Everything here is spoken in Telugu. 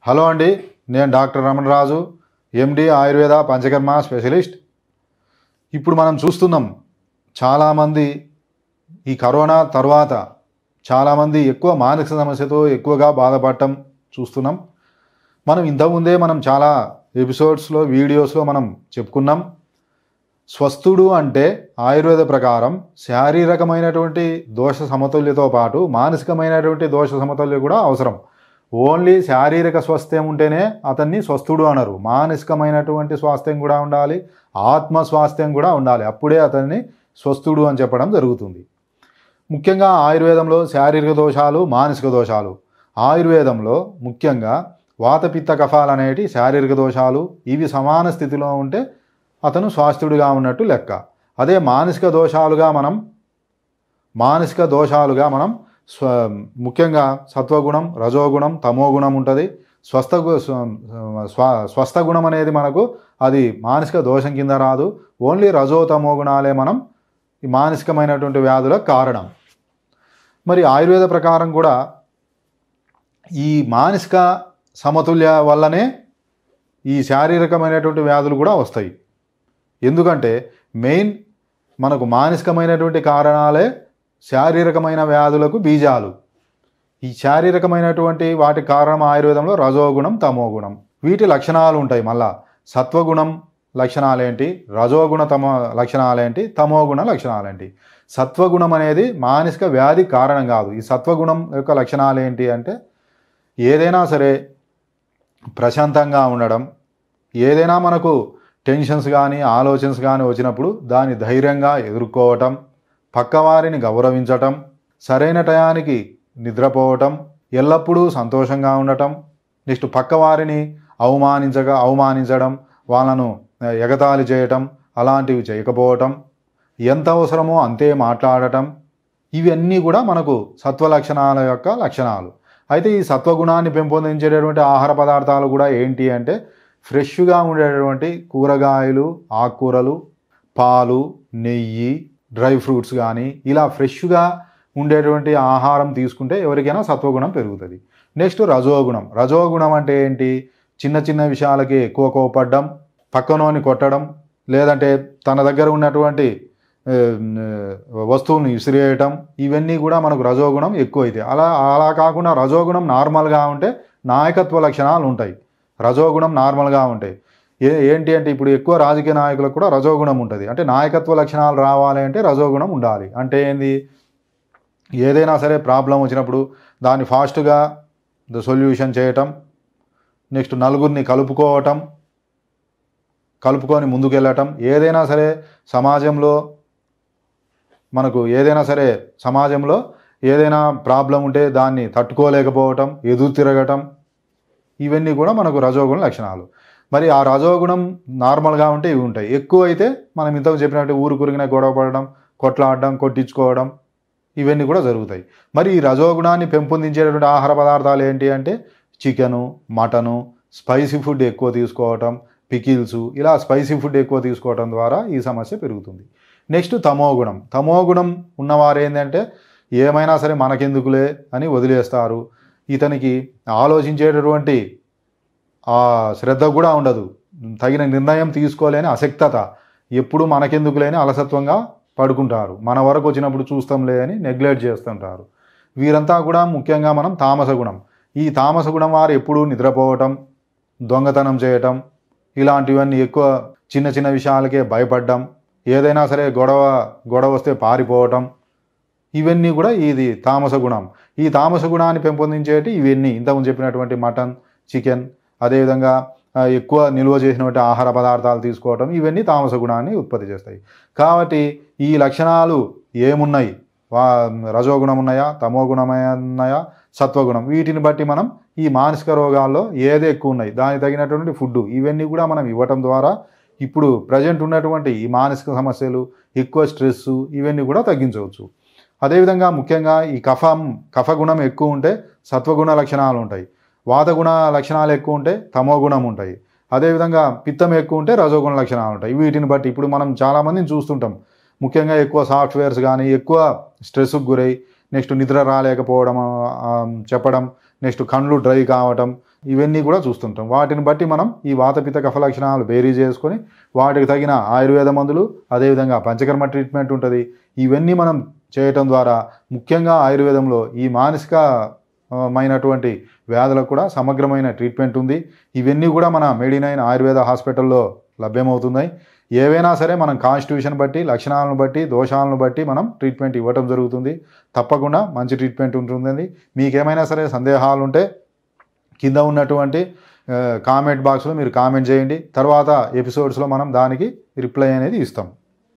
హలో అండి, నేను డాక్టర్ రమణరాజు, ఎండి ఆయుర్వేద పంచకర్మ స్పెషలిస్ట్. ఇప్పుడు మనం చూస్తున్నాం చాలామంది ఈ కరోనా తర్వాత చాలామంది ఎక్కువ మానసిక సమస్యతో ఎక్కువగా బాధపడటం చూస్తున్నాం. మనం ఇంతకుముందే చాలా ఎపిసోడ్స్లో వీడియోస్లో మనం చెప్పుకున్నాం. స్వస్థుడు అంటే ఆయుర్వేద ప్రకారం శారీరకమైనటువంటి దోష సమతుల్యతో పాటు మానసికమైనటువంటి దోష సమతుల్య కూడా అవసరం. ఓన్లీ శారీరక స్వాస్థ్యం ఉంటేనే అతన్ని స్వస్థుడు అనరు. మానసికమైనటువంటి స్వాస్థ్యం కూడా ఉండాలి, ఆత్మ స్వాస్థ్యం కూడా ఉండాలి. అప్పుడే అతన్ని స్వస్థుడు అని చెప్పడం జరుగుతుంది. ముఖ్యంగా ఆయుర్వేదంలో శారీరక దోషాలు, మానసిక దోషాలు. ఆయుర్వేదంలో ముఖ్యంగా వాతపిత్త కఫాలు అనేటి శారీరక దోషాలు. ఇవి సమాన స్థితిలో ఉంటే అతను స్వాస్థ్యుడిగా ఉన్నట్టు లెక్క. అదే మానసిక దోషాలుగా మనం ముఖ్యంగా సత్వగుణం, రజోగుణం, తమోగుణం ఉంటుంది. స్వస్థ గుణం అనేది మనకు అది మానసిక దోషం కింద రాదు. ఓన్లీ రజో తమో గుణాలే మనం ఈ మానసికమైనటువంటి వ్యాధులకు కారణం. మరి ఆయుర్వేద ప్రకారం కూడా ఈ మానసిక సమతుల్య వల్లనే ఈ శారీరకమైనటువంటి వ్యాధులు కూడా వస్తాయి. ఎందుకంటే మెయిన్ మనకు మానసికమైనటువంటి కారణాలే శారీరకమైన వ్యాధులకు బీజాలు. ఈ శారీరకమైనటువంటి వాటి కారణం ఆయుర్వేదంలో రజోగుణం, తమోగుణం. వీటి లక్షణాలు ఉంటాయి. మళ్ళా సత్వగుణం లక్షణాలేంటి, రజోగుణ లక్షణాలేంటి, తమోగుణ లక్షణాలేంటి. సత్వగుణం అనేది మానసిక వ్యాధి కారణం కాదు. ఈ సత్వగుణం యొక్క లక్షణాలు ఏంటి అంటే ఏదైనా సరే ప్రశాంతంగా ఉండడం, ఏదైనా మనకు టెన్షన్స్ కానీ ఆలోచనస్ కానీ వచ్చినప్పుడు దాన్ని ధైర్యంగా ఎదుర్కోవటం, పక్కవారిని గౌరవించటం, సరైన టయానికి నిద్రపోవటం, ఎల్లప్పుడూ సంతోషంగా ఉండటం, నెక్స్ట్ పక్కవారిని అవమానించడం, వాళ్ళను ఎగతాళి చేయటం, అలాంటివి చేయకపోవటం, ఎంత అవసరమో అంతే మాట్లాడటం, ఇవన్నీ కూడా మనకు సత్వ లక్షణాల యొక్క లక్షణాలు. అయితే ఈ సత్వగుణాన్ని పెంపొందించేటటువంటి ఆహార పదార్థాలు కూడా ఏంటి అంటే ఫ్రెష్గా ఉండేటటువంటి కూరగాయలు, ఆకుకూరలు, పాలు, నెయ్యి, డ్రై ఫ్రూట్స్ కానీ ఇలా ఫ్రెష్గా ఉండేటువంటి ఆహారం తీసుకుంటే ఎవరికైనా సత్వగుణం పెరుగుతుంది. నెక్స్ట్ రజోగుణం. రజోగుణం అంటే ఏంటి? చిన్న చిన్న విషయాలకి ఎక్కువ కోపడ్డం, పక్కనోని కొట్టడం, లేదంటే తన దగ్గర ఉన్నటువంటి వస్తువుని విసిరేయటం, ఇవన్నీ కూడా మనకు రజోగుణం ఎక్కువైతే. అలా కాకుండా రజోగుణం నార్మల్గా ఉంటే నాయకత్వ లక్షణాలు ఉంటాయి. రజోగుణం నార్మల్గా ఉంటాయి. ఏంటి అంటే ఇప్పుడు ఎక్కువ రాజకీయ నాయకులకు కూడా రజోగుణం ఉంటుంది. అంటే నాయకత్వ లక్షణాలు రావాలి అంటే రజోగుణం ఉండాలి. అంటే ఏంది? ఏదైనా సరే ప్రాబ్లం వచ్చినప్పుడు దాన్ని ఫాస్ట్గా సొల్యూషన్ చేయటం, నెక్స్ట్ నలుగురిని కలుపుకొని ముందుకెళ్ళటం, ఏదైనా సరే సమాజంలో ఏదైనా ప్రాబ్లం ఉంటే దాన్ని తట్టుకోలేకపోవటం, ఎదురు తిరగటం, ఇవన్నీ కూడా మనకు రజోగుణ లక్షణాలు. మరి ఆ రజోగుణం నార్మల్గా ఉంటే ఇవి ఉంటాయి. ఎక్కువ అయితే మనం ఇంతకు చెప్పినట్టు ఊరు కురిగిన గొడవ పడడం, కొట్లాడడం, కొట్టించుకోవడం, ఇవన్నీ కూడా జరుగుతాయి. మరి ఈ రజోగుణాన్ని పెంపొందించేటటువంటి ఆహార పదార్థాలు ఏంటి అంటే చికెను, మటను, స్పైసీ ఫుడ్ ఎక్కువ తీసుకోవటం, పికిల్స్, ఇలా స్పైసీ ఫుడ్ ఎక్కువ తీసుకోవటం ద్వారా ఈ సమస్య పెరుగుతుంది. నెక్స్ట్ తమోగుణం. తమోగుణం ఉన్నవారు ఏంటంటే ఏమైనా సరే మనకెందుకులే అని వదిలేస్తారు. ఇతనికి ఆలోచించేటటువంటి ఆ శ్రద్ధ కూడా ఉండదు, తగిన నిర్ణయం తీసుకోలేని అశక్తత, ఎప్పుడు మనకెందుకులేని అలసత్వంగా పడుకుంటారు, మన వరకు వచ్చినప్పుడు చూస్తాంలే అని నెగ్లెక్ట్ చేస్తుంటారు. వీరంతా కూడా ముఖ్యంగా మనం తామస గుణం. ఈ తామస గుణం వారు ఎప్పుడూ నిద్రపోవటం, దొంగతనం చేయటం, ఇలాంటివన్నీ ఎక్కువ చిన్న చిన్న విషయాలకే భయపడడం, ఏదైనా సరే గొడవ వస్తే పారిపోవటం, ఇవన్నీ కూడా ఇది తామస గుణం. ఈ తామస గుణాన్ని పెంపొందించేటి ఇవన్నీ ఇంతకుముందు చెప్పినటువంటి మటన్, చికెన్, అదేవిధంగా ఎక్కువ నిల్వ చేసినటువంటి ఆహార పదార్థాలు తీసుకోవటం, ఇవన్నీ తామస గుణాన్ని ఉత్పత్తి చేస్తాయి. కాబట్టి ఈ లక్షణాలు ఏమున్నాయి? రజోగుణం ఉన్నాయా, తమోగుణం ఉన్నాయా, సత్వగుణం, వీటిని బట్టి మనం ఈ మానసిక రోగాల్లో ఏది ఎక్కువ ఉన్నాయి, దానికి తగినటువంటి ఫుడ్, ఇవన్నీ కూడా మనం ఇవ్వటం ద్వారా ఇప్పుడు ప్రజెంట్ ఉన్నటువంటి ఈ మానసిక సమస్యలు, ఎక్కువ స్ట్రెస్, ఇవన్నీ కూడా తగ్గించవచ్చు. అదేవిధంగా ముఖ్యంగా ఈ కఫగుణం ఎక్కువ ఉంటే సత్వగుణ లక్షణాలు ఉంటాయి, వాతగుణ లక్షణాలు ఎక్కువ ఉంటే తమోగుణం ఉంటాయి, అదేవిధంగా పిత్తం ఎక్కువ ఉంటే రజోగుణ లక్షణాలు ఉంటాయి. వీటిని బట్టి ఇప్పుడు మనం చాలామందిని చూస్తుంటాం. ముఖ్యంగా ఎక్కువ సాఫ్ట్వేర్స్ కానీ ఎక్కువ స్ట్రెస్కు గురై నెక్స్ట్ నిద్ర రాలేకపోవడం చెప్పడం, నెక్స్ట్ కళ్ళు డ్రై కావటం, ఇవన్నీ కూడా చూస్తుంటాం. వాటిని బట్టి మనం ఈ వాతపిత్త కఫ లక్షణాలు బేరీ చేసుకొని వాటికి తగిన ఆయుర్వేద మందులు, అదేవిధంగా పంచకర్మ ట్రీట్మెంట్ ఉంటుంది. ఇవన్నీ మనం చేయటం ద్వారా ముఖ్యంగా ఆయుర్వేదంలో ఈ మానసికమైనటువంటి వ్యాధులకు కూడా సమగ్రమైన ట్రీట్మెంట్ ఉంది. ఇవన్నీ కూడా మన మెడి9 ఆయుర్వేద హాస్పిటల్లో లభ్యమవుతున్నాయి. ఏవైనా సరే మనం కాన్స్టిట్యూషన్ బట్టి, లక్షణాలను బట్టి, దోషాలను బట్టి మనం ట్రీట్మెంట్ ఇవ్వటం జరుగుతుంది. తప్పకుండా మంచి ట్రీట్మెంట్ ఉంటుందండి. మీకేమైనా సరే సందేహాలు ఉంటే కింద ఉన్నటువంటి కామెంట్ బాక్స్లో మీరు కామెంట్ చేయండి. తర్వాత ఎపిసోడ్స్లో మనం దానికి రిప్లై అనేది ఇస్తాం.